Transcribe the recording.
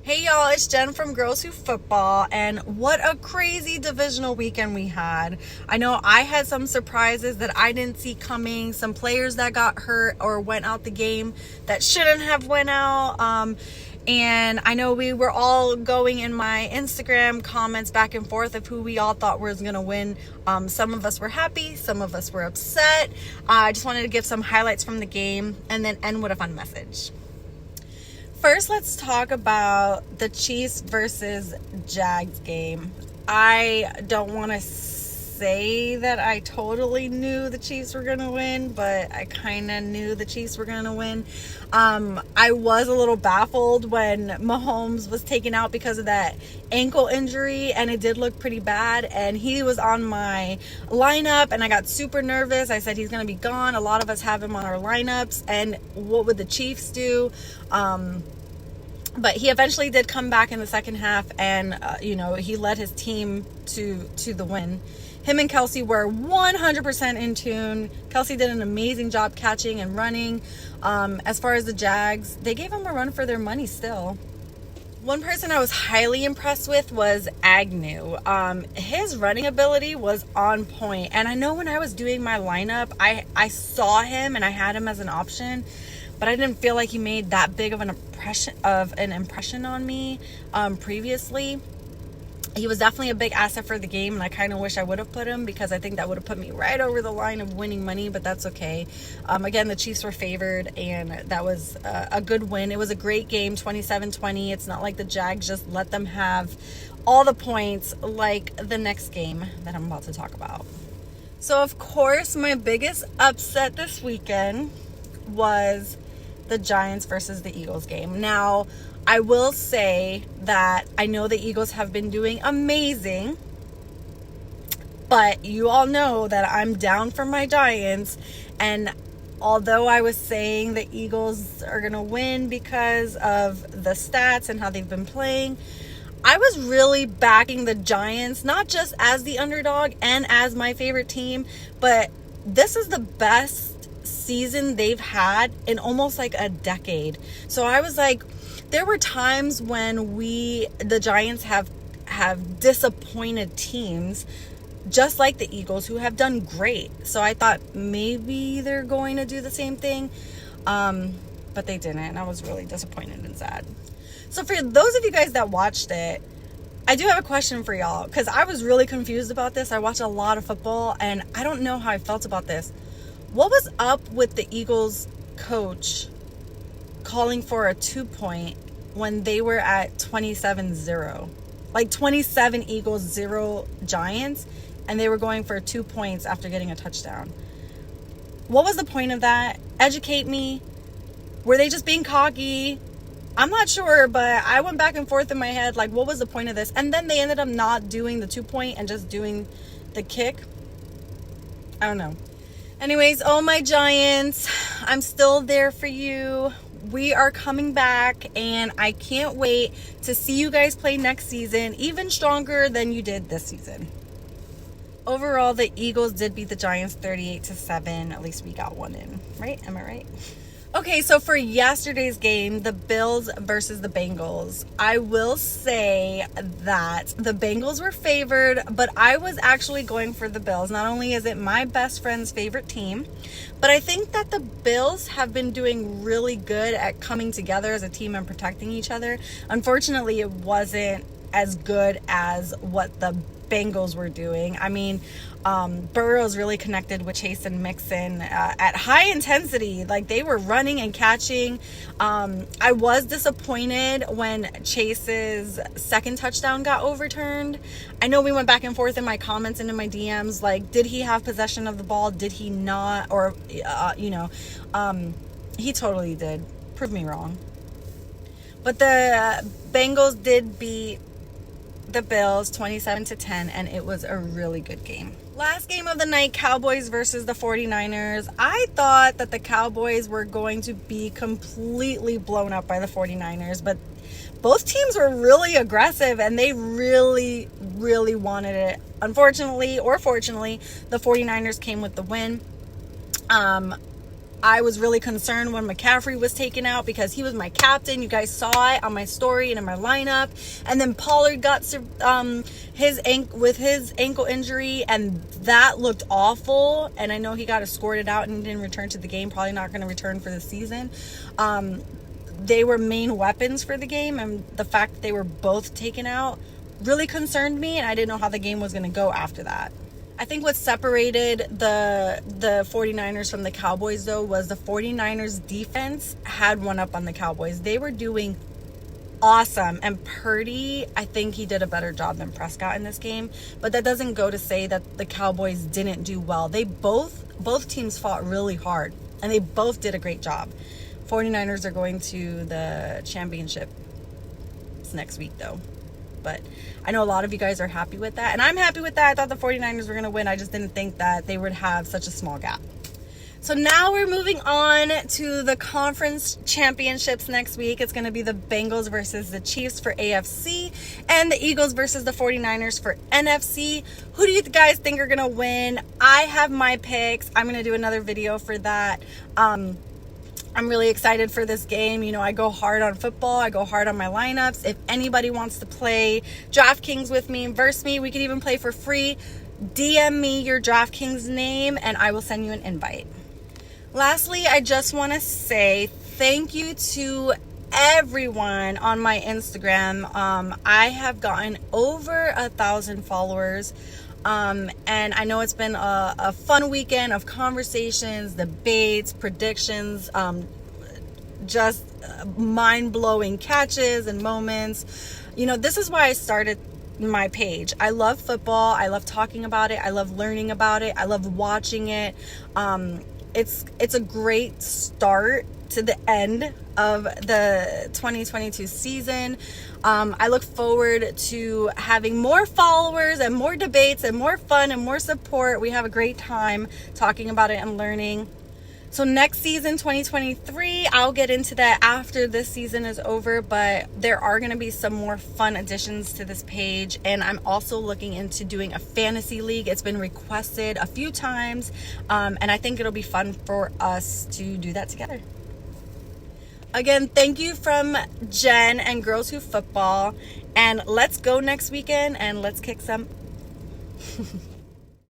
Hey y'all, it's Jen from Girls Who Football, and what a crazy divisional weekend we had. I know I had some surprises that I didn't see coming, some players that got hurt or went out the game that shouldn't have went out. And I know we were all going in my Instagram comments back and forth of who we all thought was going to win. Some of us were happy, some of us were upset. I just wanted to give some highlights from the game and then end with a fun message. First, let's talk about the Chiefs versus Jags game. I don't want to say that I totally knew the Chiefs were going to win, but I kind of knew the Chiefs were going to win. I was a little baffled when Mahomes was taken out because of that ankle injury, and it did look pretty bad, and he was on my lineup, and I got super nervous. I said he's going to be gone. A lot of us have him on our lineups, and what would the Chiefs do? But he eventually did come back in the second half, and he led his team to the win. Him and Kelsey were 100% in tune. Kelsey did an amazing job catching and running. As far as the Jags, they gave him a run for their money still. One person I was highly impressed with was Agnew. His running ability was on point. And I know when I was doing my lineup, I saw him and I had him as an option, but I didn't feel like he made that big of an impression on me previously. He was definitely a big asset for the game, and I kind of wish I would have put him because I think that would have put me right over the line of winning money, but that's okay. Again, the Chiefs were favored, and that was a good win. It was a great game, 27-20. It's not like the Jags just let them have all the points like the next game that I'm about to talk about. So, of course, my biggest upset this weekend was the Giants versus the Eagles game. Now, I will say that I know the Eagles have been doing amazing, but you all know that I'm down for my Giants, and although I was saying the Eagles are going to win because of the stats and how they've been playing, I was really backing the Giants, not just as the underdog and as my favorite team, but this is the best season they've had in almost like a decade. So I was like, there were times when the Giants have disappointed teams just like the Eagles who have done great. So I thought maybe they're going to do the same thing, but they didn't, and I was really disappointed and sad. So for those of you guys that watched it, I do have a question for y'all because I was really confused about this. I watch a lot of football, and I don't know how I felt about this. What was up with the Eagles coach calling for a 2-point when they were at 27-0? Like 27 Eagles, 0 Giants, and they were going for 2 points after getting a touchdown. What was the point of that? Educate me. Were they just being cocky? I'm not sure, but I went back and forth in my head, like, what was the point of this? And then they ended up not doing the 2-point and just doing the kick. I don't know. Anyways, oh my Giants, I'm still there for you. We are coming back, and I can't wait to see you guys play next season, even stronger than you did this season. Overall, the Eagles did beat the Giants 38-7. At least we got one in, right? Am I right? Okay, so for yesterday's game, the Bills versus the Bengals, I will say that the Bengals were favored, but I was actually going for the Bills. Not only is it my best friend's favorite team, but I think that the Bills have been doing really good at coming together as a team and protecting each other. Unfortunately, it wasn't as good as what the Bengals were doing. I mean, Burrow's really connected with Chase and Mixon at high intensity. Like, they were running and catching. I was disappointed when Chase's second touchdown got overturned. I know we went back and forth in my comments and in my DMs, like, did he have possession of the ball? Did he not? Or, he totally did. Prove me wrong. But the Bengals did beat the Bills 27-10, and it was a really good game. Last game of the night, Cowboys versus the 49ers. I thought that the Cowboys were going to be completely blown up by the 49ers, but both teams were really aggressive, and they really, really wanted it. Unfortunately, or fortunately, the 49ers came with the win. I was really concerned when McCaffrey was taken out because he was my captain. You guys saw it on my story and in my lineup. And then Pollard got his ankle injury, and that looked awful. And I know he got escorted out and didn't return to the game. Probably not going to return for the season. They were main weapons for the game, and the fact that they were both taken out really concerned me, and I didn't know how the game was going to go after that. I think what separated the 49ers from the Cowboys, though, was the 49ers defense had one up on the Cowboys. They were doing awesome, and Purdy, I think he did a better job than Prescott in this game, but that doesn't go to say that the Cowboys didn't do well. They both teams fought really hard, and they both did a great job. 49ers are going to the championship next week, though. But I know a lot of you guys are happy with that, and I'm happy with that. I thought the 49ers were going to win. I just didn't think that they would have such a small gap. So now we're moving on to the conference championships next week. It's going to be the Bengals versus the Chiefs for AFC and the Eagles versus the 49ers for NFC. Who do you guys think are going to win? I have my picks. I'm going to do another video for that. I'm really excited for this game. You know, I go hard on football. I go hard on my lineups. If anybody wants to play DraftKings with me and verse me, we can even play for free. DM me your DraftKings name and I will send you an invite. Lastly, I just want to say thank you to everyone on my Instagram. I have gotten over 1,000 followers. And I know it's been a fun weekend of conversations, debates, predictions, just mind-blowing catches and moments. You know, this is why I started my page. I love football. I love talking about it. I love learning about it. I love watching it. It's a great start to the end of the 2022 season. I look forward to having more followers and more debates and more fun and more support. We have a great time talking about it and learning. So next season, 2023, I'll get into that after this season is over, but there are going to be some more fun additions to this page, and I'm also looking into doing a fantasy league. It's been requested a few times, and I think it'll be fun for us to do that together. Again, thank you from Jen and Girls Who Football, and let's go next weekend and let's kick some.